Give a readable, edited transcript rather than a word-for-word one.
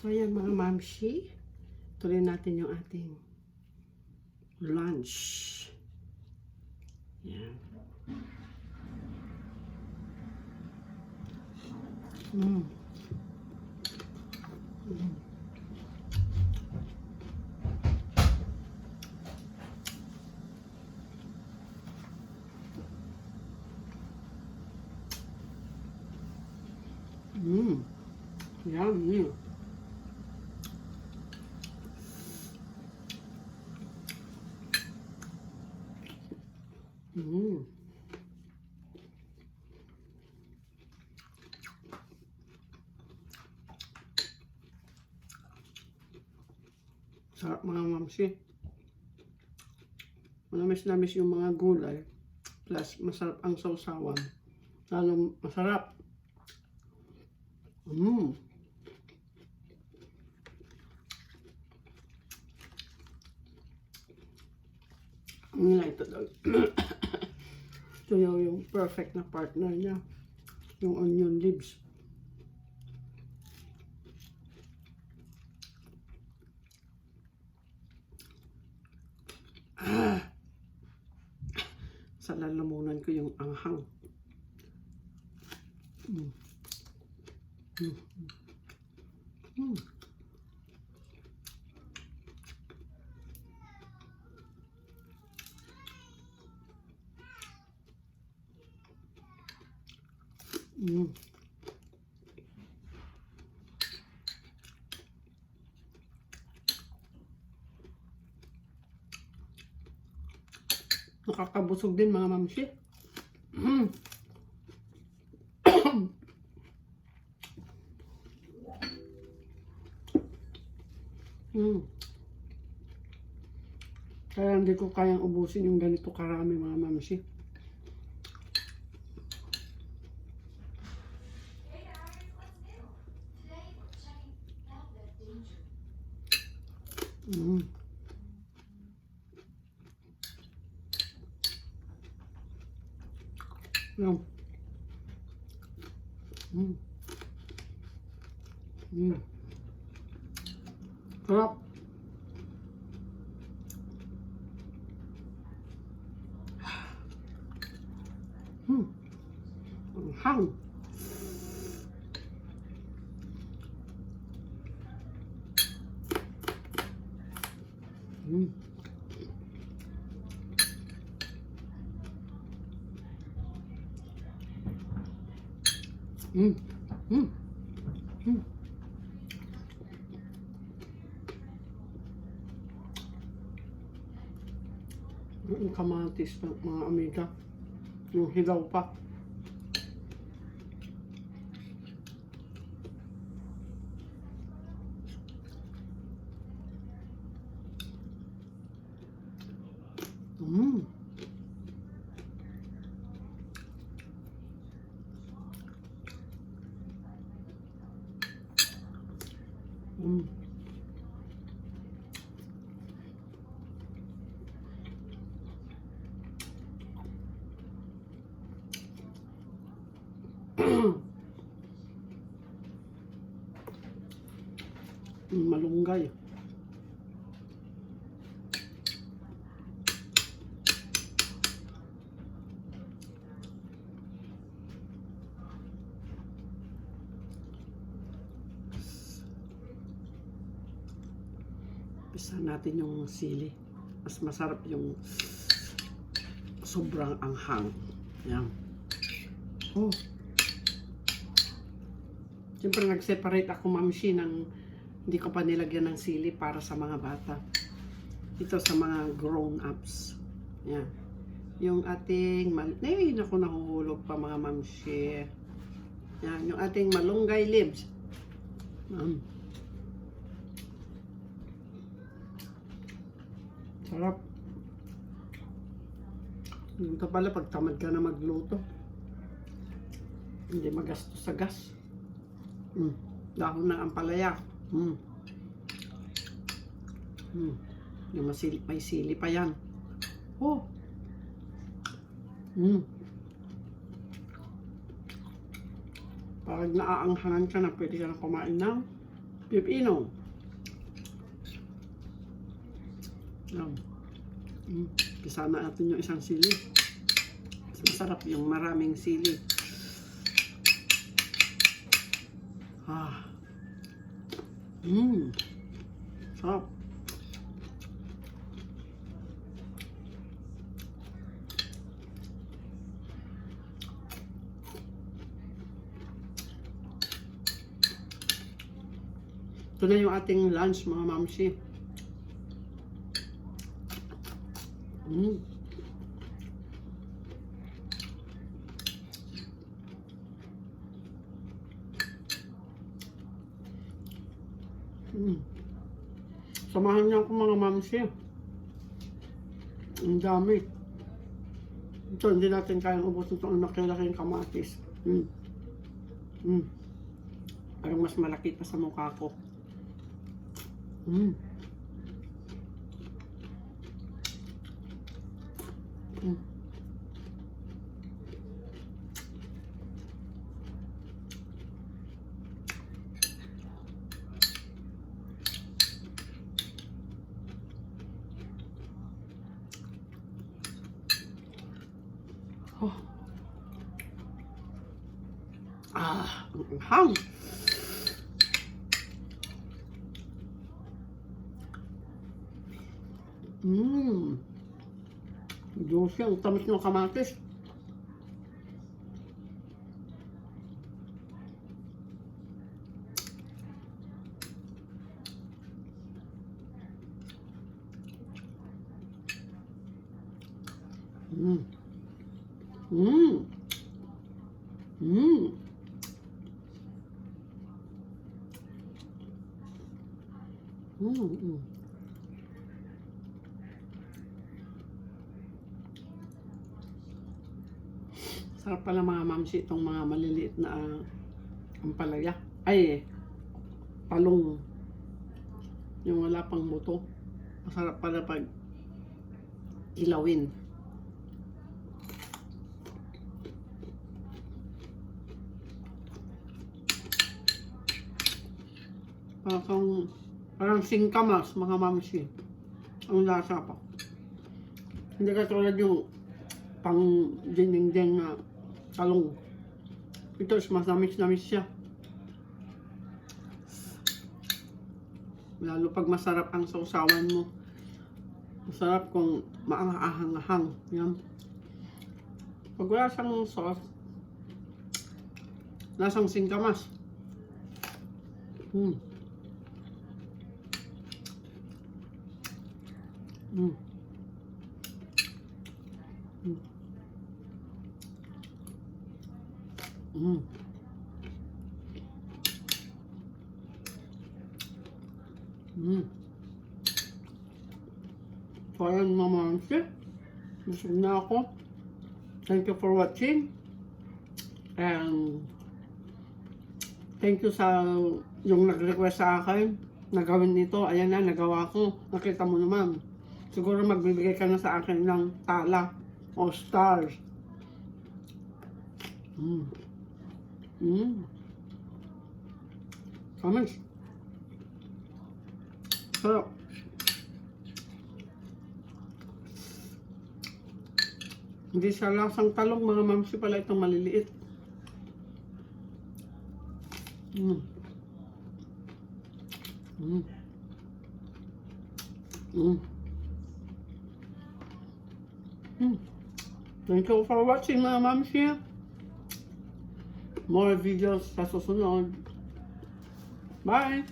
So yan mga mamshi, tuloy natin yung ating lunch. Yan. Mm. Mm. Yummy. Sarap mga mamsi. Manamis-namis yung mga gulay. Plus, masarap ang sausawan. Lalo masarap. Ito daw. Ito yung perfect na partner niya. Yung onion leaves. Sa lalamunan ko yung anghang. Nakakabusog din mga mamsi. Kaya hindi ko kayang ubusin yung ganito karami mga mamsi. Yan. Sarap. Ang hang. Yung kamatis ng mga amiga. Yung hilaw pa. Malunggay. Isa natin yung sili. Mas masarap yung sobrang anghang. Yan. Oh. Siyempre nag-separate ako mamsi ng hindi ko pa nilagyan ng sili para sa mga bata. Ito sa mga grown-ups. Yan. Yung ating naku, nahuhulog pa mga mamsi. Yan. Yung ating malunggay leaves. Sarap. Ito pala pag tamad ka na magluto. Hindi magastos sa gas. Dahon ng ampalaya. Yung may sili pa yan. Oh. Pag naaanghangan ka na, pwede ka na kumain ng Pipino. Yan. Kasama natin yung isang sili. Masarap yung maraming sili. Sarap. Ito na yung ating lunch, mga mamsi. Samahan niyo ako, mga mamsi. Ang dami. Ito, hindi natin kayang ubusin itong laki-laking kamatis. Parang mas malaki pa sa mukha ko. Ang hang. Juicy, ang tamis ng kamatis. Sarap pala, mga mamsi, itong mga maliliit na ampalaya. Ay, palong. Yung wala pang buto. Masarap pala pag ilawin. Parang singkamas, mga mamsi. Ang lasa pa. Hindi katulad yung pang dinding-ding na talong. Ito is mas namis-namis siya. Lalo pag masarap ang sausawan mo. Masarap kung maanghang-ahang. Yan. Pag wala siyang sauce, lasang singkamas. So, ayan, mga mamsi. Busog na ako. Thank you for watching. And thank you sa yung nag-request sa akin na gawin ito. Ayan na, nagawa ko. Nakita mo naman. Siguro magbibigay ka na sa akin ng tala o stars. Comments. Sarap. Hindi siya lasang talong, mga mamsi, pala itong maliliit. Thank you for watching, mga mamsi. More videos sa susunod. Bye!